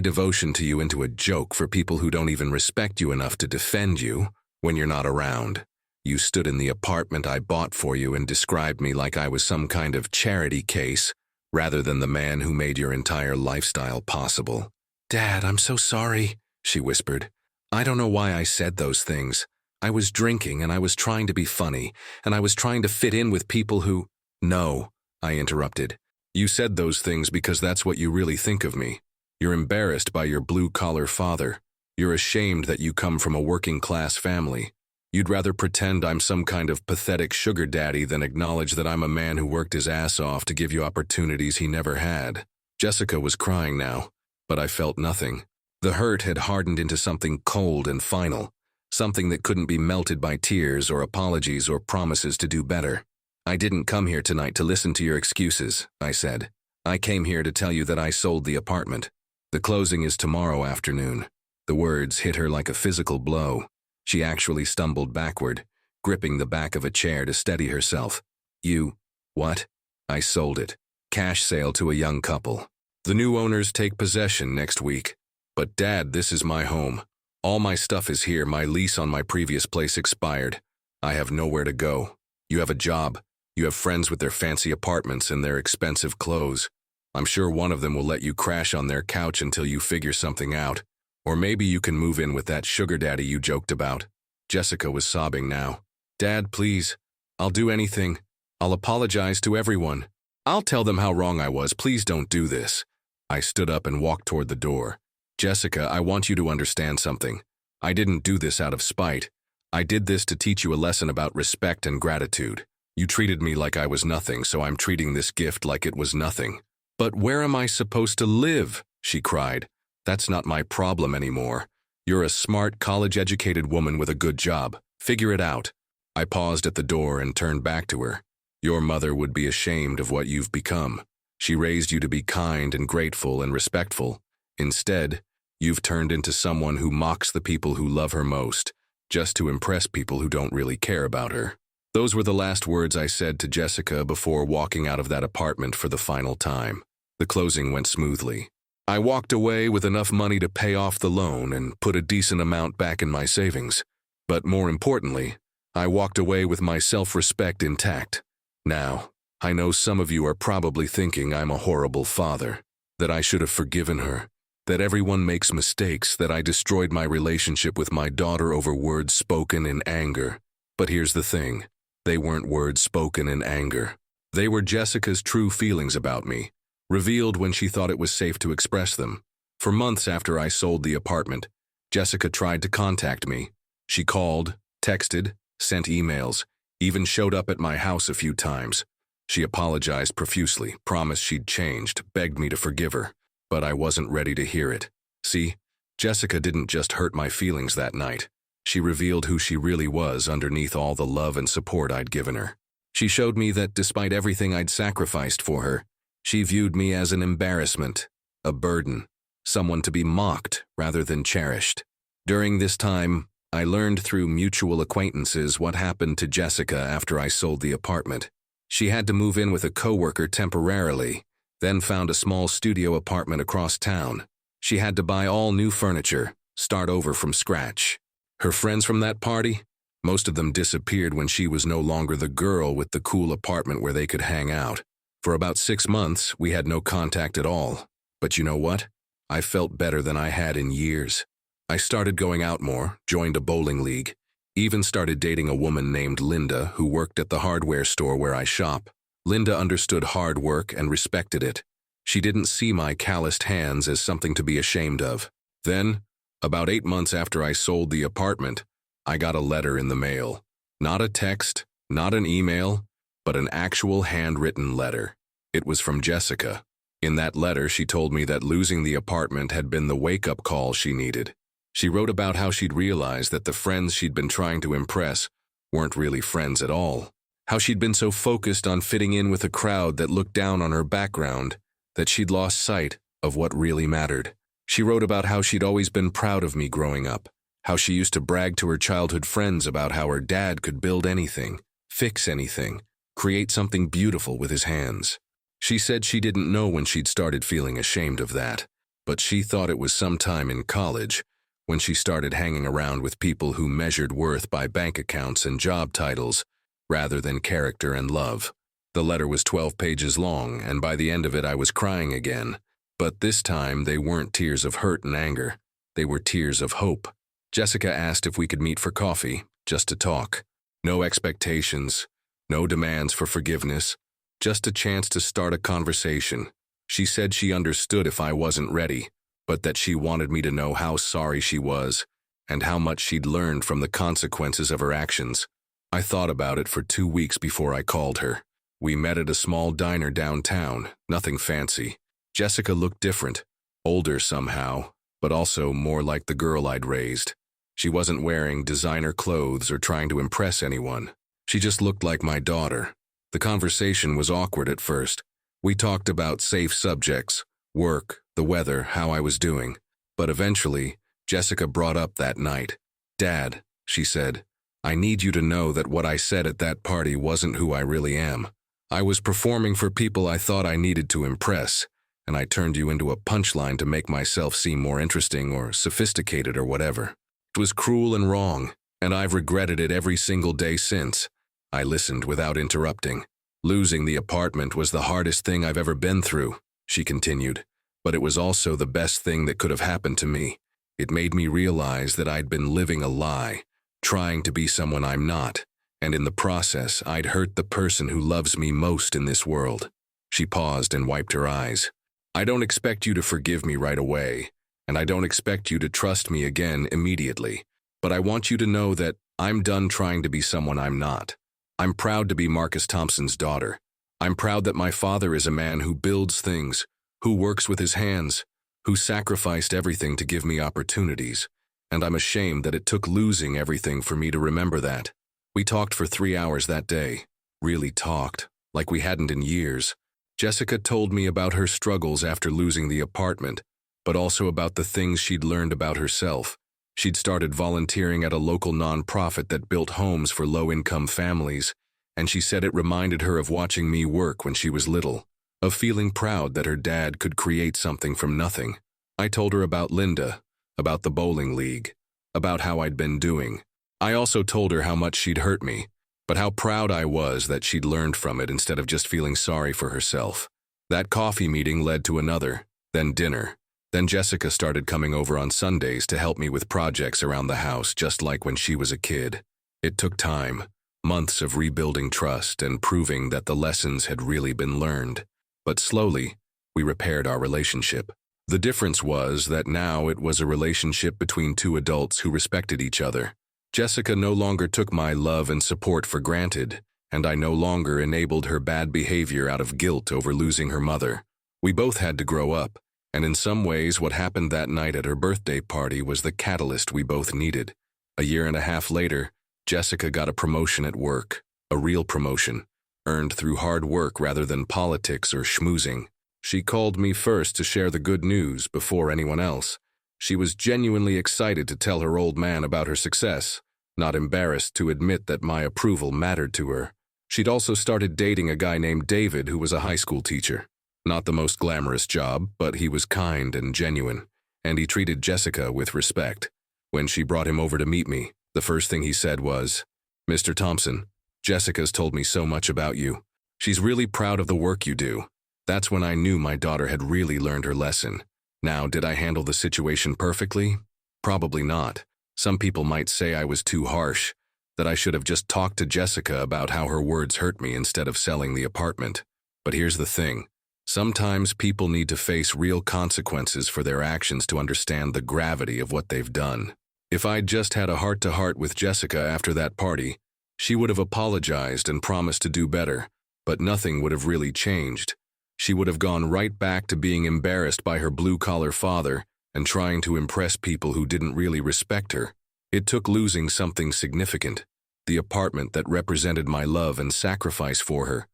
devotion to you into a joke for people who don't even respect you enough to defend you when you're not around. You stood in the apartment I bought for you and described me like I was some kind of charity case, rather than the man who made your entire lifestyle possible." "Dad, I'm so sorry," she whispered. "I don't know why I said those things. I was drinking and I was trying to be funny, and I was trying to fit in with people who—" "No," I interrupted. "You said those things because that's what you really think of me. You're embarrassed by your blue-collar father. You're ashamed that you come from a working-class family. You'd rather pretend I'm some kind of pathetic sugar daddy than acknowledge that I'm a man who worked his ass off to give you opportunities he never had." Jessica was crying now, but I felt nothing. The hurt had hardened into something cold and final, something that couldn't be melted by tears or apologies or promises to do better. "I didn't come here tonight to listen to your excuses," I said. "I came here to tell you that I sold the apartment. The closing is tomorrow afternoon." The words hit her like a physical blow. She actually stumbled backward, gripping the back of a chair to steady herself. "You, what?" "I sold it. Cash sale to a young couple. The new owners take possession next week. But Dad, this is my home. All my stuff is here. My lease on my previous place expired. I have nowhere to go. You have a job. You have friends with their fancy apartments and their expensive clothes. I'm sure one of them will let you crash on their couch until you figure something out. Or maybe you can move in with that sugar daddy you joked about." Jessica was sobbing now. "Dad, please. I'll do anything. I'll apologize to everyone. I'll tell them how wrong I was. Please don't do this." I stood up and walked toward the door. "Jessica, I want you to understand something. I didn't do this out of spite. I did this to teach you a lesson about respect and gratitude. You treated me like I was nothing, so I'm treating this gift like it was nothing." "But where am I supposed to live?" she cried. "That's not my problem anymore. You're a smart, college-educated woman with a good job. Figure it out." I paused at the door and turned back to her. Your mother would be ashamed of what you've become. She raised you to be kind and grateful and respectful. Instead, you've turned into someone who mocks the people who love her most, just to impress people who don't really care about her. Those were the last words I said to Jessica before walking out of that apartment for the final time. The closing went smoothly. I walked away with enough money to pay off the loan and put a decent amount back in my savings. But more importantly, I walked away with my self-respect intact. Now, I know some of you are probably thinking I'm a horrible father, that I should have forgiven her, that everyone makes mistakes, that I destroyed my relationship with my daughter over words spoken in anger. But here's the thing. They weren't words spoken in anger. They were Jessica's true feelings about me, revealed when she thought it was safe to express them. For months after I sold the apartment, Jessica tried to contact me. She called, texted, sent emails, even showed up at my house a few times. She apologized profusely, promised she'd changed, begged me to forgive her, but I wasn't ready to hear it. See, Jessica didn't just hurt my feelings that night. She revealed who she really was underneath all the love and support I'd given her. She showed me that despite everything I'd sacrificed for her, she viewed me as an embarrassment, a burden, someone to be mocked rather than cherished. During this time, I learned through mutual acquaintances what happened to Jessica after I sold the apartment. She had to move in with a coworker temporarily, then found a small studio apartment across town. She had to buy all new furniture, start over from scratch. Her friends from that party? Most of them disappeared when she was no longer the girl with the cool apartment where they could hang out. For about 6 months, we had no contact at all. But you know what? I felt better than I had in years. I started going out more, joined a bowling league, even started dating a woman named Linda who worked at the hardware store where I shop. Linda understood hard work and respected it. She didn't see my calloused hands as something to be ashamed of. Then, about 8 months after I sold the apartment, I got a letter in the mail. Not a text, not an email, but an actual handwritten letter. It was from Jessica. In that letter, she told me that losing the apartment had been the wake-up call she needed. She wrote about how she'd realized that the friends she'd been trying to impress weren't really friends at all. How she'd been so focused on fitting in with a crowd that looked down on her background that she'd lost sight of what really mattered. She wrote about how she'd always been proud of me growing up, how she used to brag to her childhood friends about how her dad could build anything, fix anything, create something beautiful with his hands. She said she didn't know when she'd started feeling ashamed of that, but she thought it was sometime in college when she started hanging around with people who measured worth by bank accounts and job titles rather than character and love. The letter was 12 pages long, and by the end of it I was crying again. But this time they weren't tears of hurt and anger. They were tears of hope. Jessica asked if we could meet for coffee, just to talk. No expectations, no demands for forgiveness, just a chance to start a conversation. She said she understood if I wasn't ready, but that she wanted me to know how sorry she was and how much she'd learned from the consequences of her actions. I thought about it for 2 weeks before I called her. We met at a small diner downtown, nothing fancy. Jessica looked different, older somehow, but also more like the girl I'd raised. She wasn't wearing designer clothes or trying to impress anyone. She just looked like my daughter. The conversation was awkward at first. We talked about safe subjects, work, the weather, how I was doing. But eventually, Jessica brought up that night. "Dad," she said, "I need you to know that what I said at that party wasn't who I really am. I was performing for people I thought I needed to impress, and I turned you into a punchline to make myself seem more interesting or sophisticated or whatever. It was cruel and wrong, and I've regretted it every single day since." I listened without interrupting. "Losing the apartment was the hardest thing I've ever been through," she continued, "but it was also the best thing that could have happened to me. It made me realize that I'd been living a lie, trying to be someone I'm not, and in the process, I'd hurt the person who loves me most in this world." She paused and wiped her eyes. "I don't expect you to forgive me right away, and I don't expect you to trust me again immediately, but I want you to know that I'm done trying to be someone I'm not. I'm proud to be Marcus Thompson's daughter. I'm proud that my father is a man who builds things, who works with his hands, who sacrificed everything to give me opportunities, and I'm ashamed that it took losing everything for me to remember that." We talked for 3 hours that day, really talked, like we hadn't in years. Jessica told me about her struggles after losing the apartment, but also about the things she'd learned about herself. She'd started volunteering at a local nonprofit that built homes for low-income families, and she said it reminded her of watching me work when she was little, of feeling proud that her dad could create something from nothing. I told her about Linda, about the bowling league, about how I'd been doing. I also told her how much she'd hurt me, but how proud I was that she'd learned from it instead of just feeling sorry for herself. That coffee meeting led to another, then dinner. Then Jessica started coming over on Sundays to help me with projects around the house, just like when she was a kid. It took time, months of rebuilding trust and proving that the lessons had really been learned. But slowly, we repaired our relationship. The difference was that now it was a relationship between two adults who respected each other. Jessica no longer took my love and support for granted, and I no longer enabled her bad behavior out of guilt over losing her mother. We both had to grow up, and in some ways what happened that night at her birthday party was the catalyst we both needed. A year and a half later, Jessica got a promotion at work, a real promotion, earned through hard work rather than politics or schmoozing. She called me first to share the good news before anyone else. She was genuinely excited to tell her old man about her success, not embarrassed to admit that my approval mattered to her. She'd also started dating a guy named David who was a high school teacher. Not the most glamorous job, but he was kind and genuine, and he treated Jessica with respect. When she brought him over to meet me, the first thing he said was, "Mr. Thompson, Jessica's told me so much about you. She's really proud of the work you do." That's when I knew my daughter had really learned her lesson. Now, did I handle the situation perfectly? Probably not. Some people might say I was too harsh, that I should have just talked to Jessica about how her words hurt me instead of selling the apartment. But here's the thing. Sometimes people need to face real consequences for their actions to understand the gravity of what they've done. If I'd just had a heart-to-heart with Jessica after that party, she would have apologized and promised to do better, but nothing would have really changed. She would have gone right back to being embarrassed by her blue-collar father and trying to impress people who didn't really respect her. It took losing something significant, the apartment that represented my love and sacrifice for her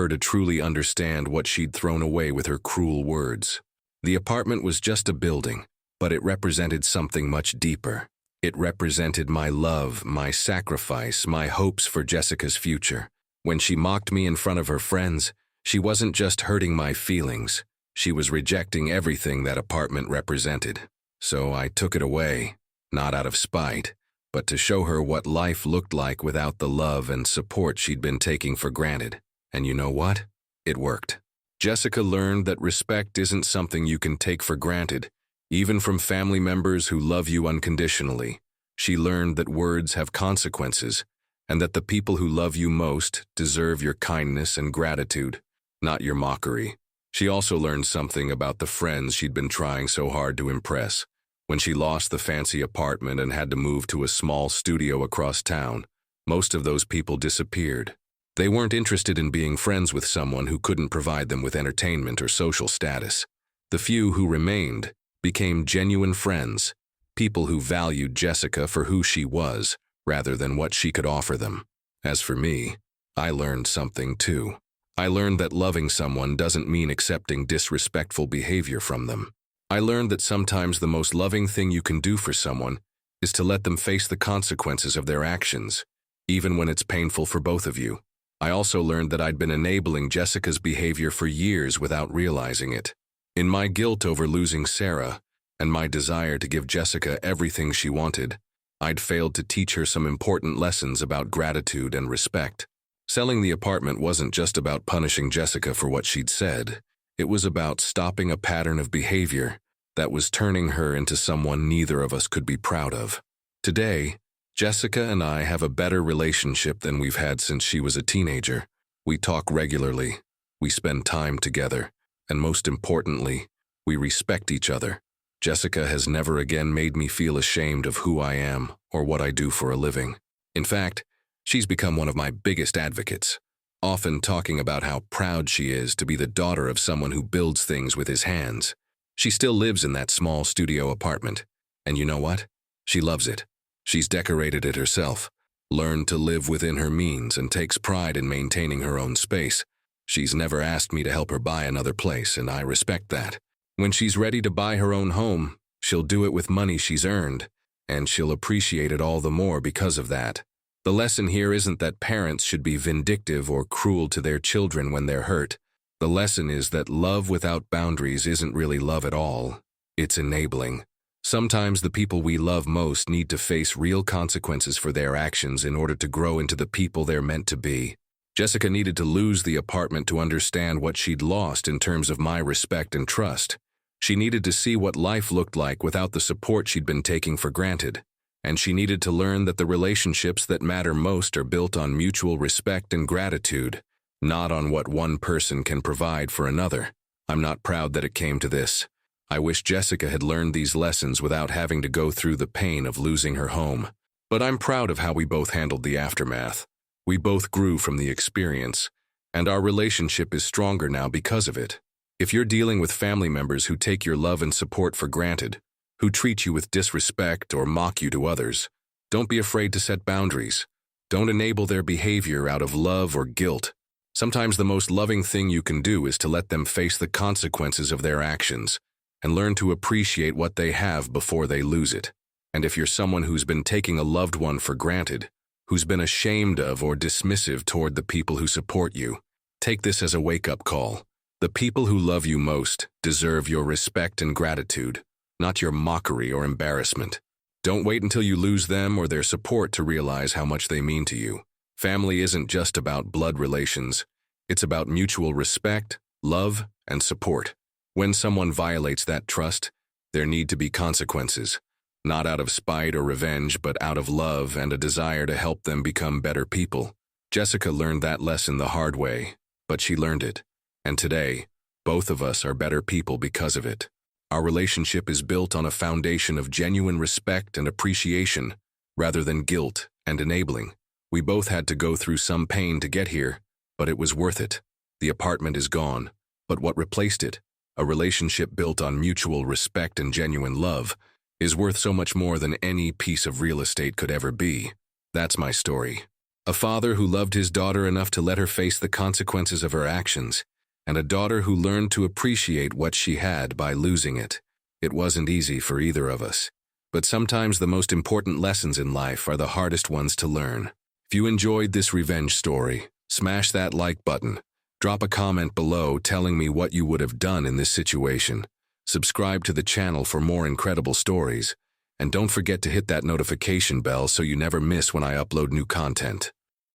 to truly understand what she'd thrown away with her cruel words. The apartment was just a building, but it represented something much deeper. It represented my love, my sacrifice, my hopes for Jessica's future. When she mocked me in front of her friends, she wasn't just hurting my feelings. She was rejecting everything that apartment represented. So I took it away, not out of spite, but to show her what life looked like without the love and support she'd been taking for granted. And you know what? It worked. Jessica learned that respect isn't something you can take for granted, even from family members who love you unconditionally. She learned that words have consequences, and that the people who love you most deserve your kindness and gratitude, not your mockery. She also learned something about the friends she'd been trying so hard to impress. When she lost the fancy apartment and had to move to a small studio across town, most of those people disappeared. They weren't interested in being friends with someone who couldn't provide them with entertainment or social status. The few who remained became genuine friends, people who valued Jessica for who she was, rather than what she could offer them. As for me, I learned something too. I learned that loving someone doesn't mean accepting disrespectful behavior from them. I learned that sometimes the most loving thing you can do for someone is to let them face the consequences of their actions, even when it's painful for both of you. I also learned that I'd been enabling Jessica's behavior for years without realizing it. In my guilt over losing Sarah and my desire to give Jessica everything she wanted, I'd failed to teach her some important lessons about gratitude and respect. Selling the apartment wasn't just about punishing Jessica for what she'd said. It was about stopping a pattern of behavior that was turning her into someone neither of us could be proud of. Today, Jessica and I have a better relationship than we've had since she was a teenager. We talk regularly, we spend time together, and most importantly, we respect each other. Jessica has never again made me feel ashamed of who I am or what I do for a living. In fact, she's become one of my biggest advocates, often talking about how proud she is to be the daughter of someone who builds things with his hands. She still lives in that small studio apartment, and you know what? She loves it. She's decorated it herself, learned to live within her means, and takes pride in maintaining her own space. She's never asked me to help her buy another place, and I respect that. When she's ready to buy her own home, she'll do it with money she's earned, and she'll appreciate it all the more because of that. The lesson here isn't that parents should be vindictive or cruel to their children when they're hurt. The lesson is that love without boundaries isn't really love at all. It's enabling. Sometimes the people we love most need to face real consequences for their actions in order to grow into the people they're meant to be. Jessica needed to lose the apartment to understand what she'd lost in terms of my respect and trust. She needed to see what life looked like without the support she'd been taking for granted. And she needed to learn that the relationships that matter most are built on mutual respect and gratitude, not on what one person can provide for another. I'm not proud that it came to this. I wish Jessica had learned these lessons without having to go through the pain of losing her home. But I'm proud of how we both handled the aftermath. We both grew from the experience, and our relationship is stronger now because of it. If you're dealing with family members who take your love and support for granted, who treat you with disrespect or mock you to others, don't be afraid to set boundaries. Don't enable their behavior out of love or guilt. Sometimes the most loving thing you can do is to let them face the consequences of their actions and learn to appreciate what they have before they lose it. And if you're someone who's been taking a loved one for granted, who's been ashamed of or dismissive toward the people who support you, take this as a wake-up call. The people who love you most deserve your respect and gratitude, not your mockery or embarrassment. Don't wait until you lose them or their support to realize how much they mean to you. Family isn't just about blood relations. It's about mutual respect, love, and support. When someone violates that trust, there need to be consequences, not out of spite or revenge, but out of love and a desire to help them become better people. Jessica learned that lesson the hard way, but she learned it. And today, both of us are better people because of it. Our relationship is built on a foundation of genuine respect and appreciation, rather than guilt and enabling. We both had to go through some pain to get here, but it was worth it. The apartment is gone, but what replaced it, a relationship built on mutual respect and genuine love, is worth so much more than any piece of real estate could ever be. That's my story. A father who loved his daughter enough to let her face the consequences of her actions, and a daughter who learned to appreciate what she had by losing it. It wasn't easy for either of us, but sometimes the most important lessons in life are the hardest ones to learn. If you enjoyed this revenge story, smash that like button. Drop a comment below telling me what you would have done in this situation. Subscribe to the channel for more incredible stories, and don't forget to hit that notification bell so you never miss when I upload new content.